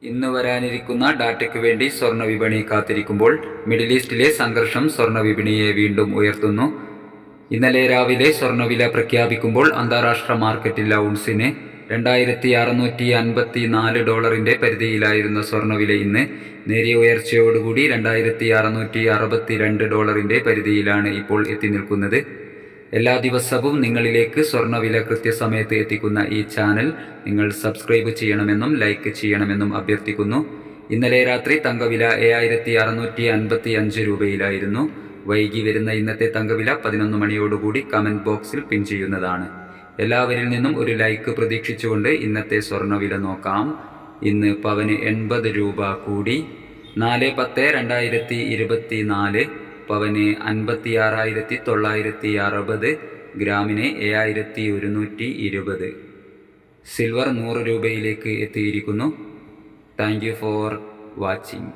ഇന്ന് വരാനിരിക്കുന്ന ഡാറ്റയ്ക്ക് വേണ്ടി സ്വർണ്ണ വിപണി കാത്തിരിക്കുമ്പോൾ മിഡിൽ ഈസ്റ്റിലെ സംഘർഷം സ്വർണ്ണ വിപണിയെ വീണ്ടും ഉയർത്തുന്നു. ഇന്നലെ രാവിലെ സ്വർണ്ണവില പ്രഖ്യാപിക്കുമ്പോൾ അന്താരാഷ്ട്ര മാർക്കറ്റിൽ ഔൺസിന് $2654 പരിധിയിലായിരുന്ന സ്വർണ്ണവില ഇന്ന് നേരിയ ഉയർച്ചയോടുകൂടി $2662 പരിധിയിലാണ് ഇപ്പോൾ എത്തി നിൽക്കുന്നത്. എല്ലാ ദിവസവും നിങ്ങളിലേക്ക് സ്വർണ്ണവില കൃത്യസമയത്ത് എത്തിക്കുന്ന ഈ ചാനൽ നിങ്ങൾ സബ്സ്ക്രൈബ് ചെയ്യണമെന്നും ലൈക്ക് ചെയ്യണമെന്നും അഭ്യർത്ഥിക്കുന്നു. ഇന്നലെ രാത്രി തങ്കവില 7655 രൂപയിലായിരുന്നു. വൈകി വരുന്ന ഇന്നത്തെ തങ്കവില 11 മണിയോടുകൂടി കമൻറ്റ് ബോക്സിൽ പിൻ ചെയ്യുന്നതാണ്. എല്ലാവരിൽ നിന്നും ഒരു ലൈക്ക് പ്രതീക്ഷിച്ചുകൊണ്ട് ഇന്നത്തെ സ്വർണ്ണവില നോക്കാം. ഇന്ന് പവന് 80 രൂപ കൂടി 4/10/2024. പവന് 56,960, ഗ്രാമിന് 7120. സിൽവർ 100 രൂപയിലേക്ക് എത്തിയിരിക്കുന്നു. Thank you for watching.